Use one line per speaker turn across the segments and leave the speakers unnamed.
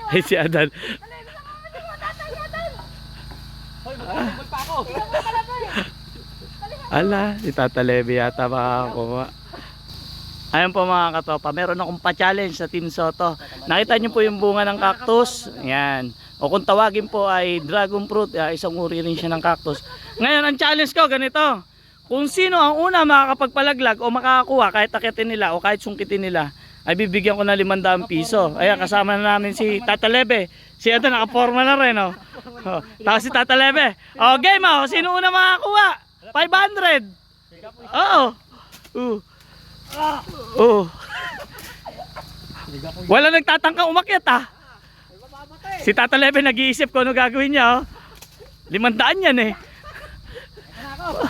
Ay, si Adan.
Hoy, magpapagod pa ako.
Ala, si Tata Levy yata makakakuha. Ayun po mga katopa, meron akong pa-challenge sa Team Soto. Nakita niyo po yung bunga ng cactus. Yan. O kung tawagin po ay dragon fruit, isang uri rin siya ng cactus. Ngayon, ang challenge ko ganito. Kung sino ang una makakapagpalaglag o makakakuha kahit akitin nila o kahit sungkitin nila, ay bibigyan ko na 500 piso. Ayan, kasama na namin si Tata Leve. Si Adan nakaporma na rin. Oh. Oh, tapos si Tata Leve. O game o, sino una makakakuha? 500. Oo. Oo. Wala nagtatangka umakyat ah. Si Tata Leve nag-iisip ko ano gagawin niya oh. 500 yan eh.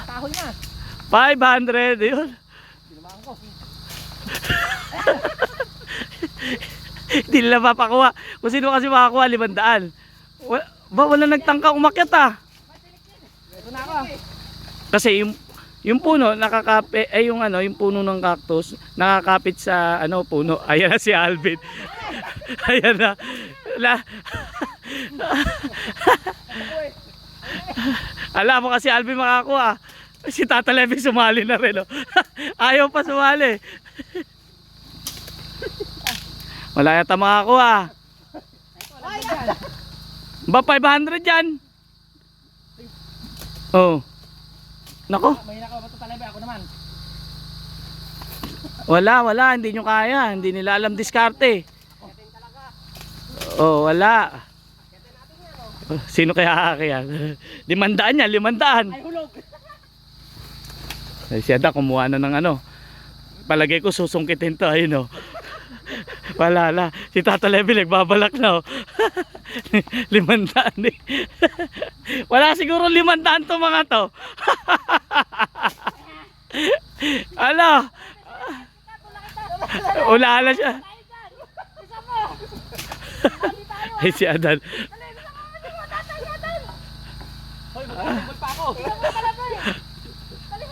Kahoy na.
500 yun. Hindi nila mapakuha. Kung sino kasi makakuha 500. Wala nagtangka umakyat ah.
Ito na ako.
Kasi yung puno nakakapit ay yung ano, yung puno ng cactus nakakapit sa ano puno. Ayan na si Alvin. Ayan na. Alam mo kasi Alvin makakuha. Si Tata Levy sumali na rin. Oh. Ayaw pa sumali. Wala yata makakuha. Ba 500 yan. Oh. Nako.
May nakaw ba ito talaga? Ako naman.
Wala, hindi nyo kaya. Hindi nila alam diskarte. Oh, wala. Sino kaya kaya? 500 yan, 500.
Ay, hulog.
Ay, si Adan kumuha na ng ano. Palagay ko susungkitin to, ayun oh. Wala. Si Tata Levy nagbabalak na oh. 500 eh. Wala siguro 500 to mga to. Ano? Wala siya. Ay, si Adan.
Hoy, magpapagod pa ako.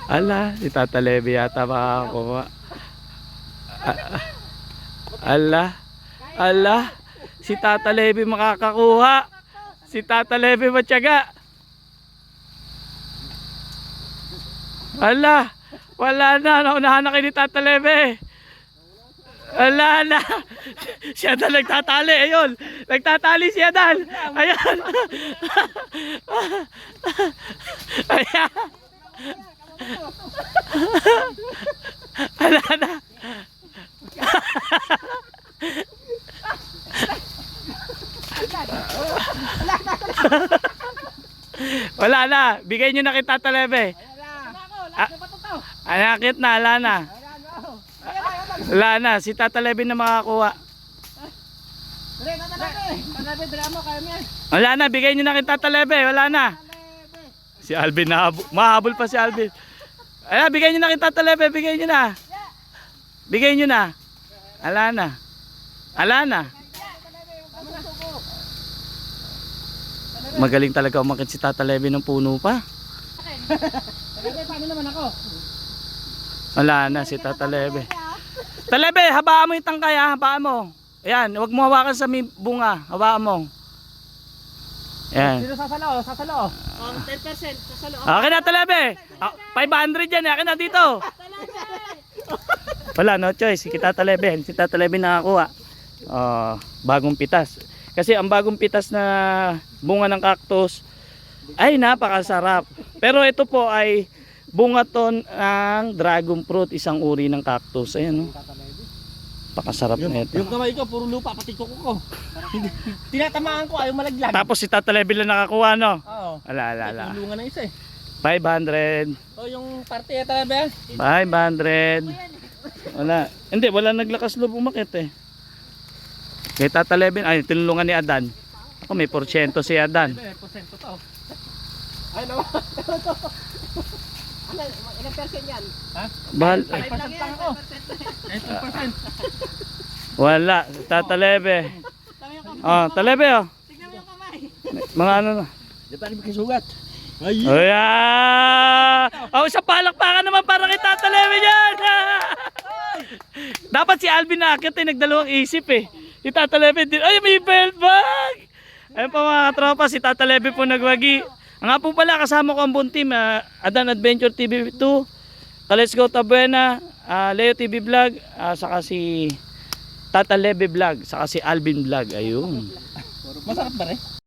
Ala, si Tata Levy yata makakakuha. Ala, si Tata Levy makakakuha. Si Tata Levy matyaga. Ala, wala na, naunahan na kayo ni Tata Levy. Wala na. Si Adan nagtatali, ayun. Nagtatali si Adan. Ayan. Ayan. Wala na. Wala na. Bigay nyo na kay Tata Levy. Anakit na, wala na. Wala na, si Tata Levy na makakuha. Wala na, bigay nyo na kay Tata Levy. Wala na. Si Alvin, mahabol pa si Alvin. Wala, bigay nyo na kay Tata Levy. Bigay nyo na. Bigay nyo na. Wala na. Wala na. Magaling talaga umakit si Tata Levy ng puno pa.
Paano naman ako?
Wala na si Tata Levy. Tata Levy, habaan mo yung tangkay ha. Habaan mo. Ayan, huwag mo hawakan sa bunga. Habaan mo. Ayan.
Sino sasalo? Sasalo? 10% sasalo.
Akin na Tata Levy. 500 yan. Akin na dito. Wala, no choice. Si Tata Levy. Si Tata Levy nakakuha. Bagong pitas. Kasi ang bagong pitas na bunga ng cactus ay napakasarap. Pero ito po ay bunga to ng dragon fruit, isang uri ng cactus. Ayan, no? Napakasarap na ito.
Yung kamay ko, puro lupa, pati kuko ko. Tinatamaan ko, ayaw malaglag.
Tapos si Tata Levy lang nakakuha, no?
Oo.
Ala.
Tulungan na isa eh.
500.
O yung parte talaga.
500. Wala. Hindi, wala naglakas loob umakit eh. Kay Tata Levy, ay tinulungan ni Adan. Ako may porsyento si Adan.
Porsyento to. Ay naman. Ano, ilang percent yan? Ha?
Bahal.
5% lang ako. 8%.
Wala. Tata Levy. Tata Levy oh.
Tignan mo yung kamay.
Mga ano na.
Di ba may sugat? Ay.
Sa palakpakan naman para kay Tata Levy yan. Dapat si Alvin na akit eh, nagdalawang isip eh. Si Tata Levy din, ay may belt ba? mga katropa, si Tata Lebe po nagwagi. Ang nga po pala, kasama ko ang buong team, Adan Adventure TV 2, Let's Go Tabuena, Leo TV Vlog, saka si Tata Lebe Vlog, saka si Alvin Vlog. Ayun.
Masarap ba rin?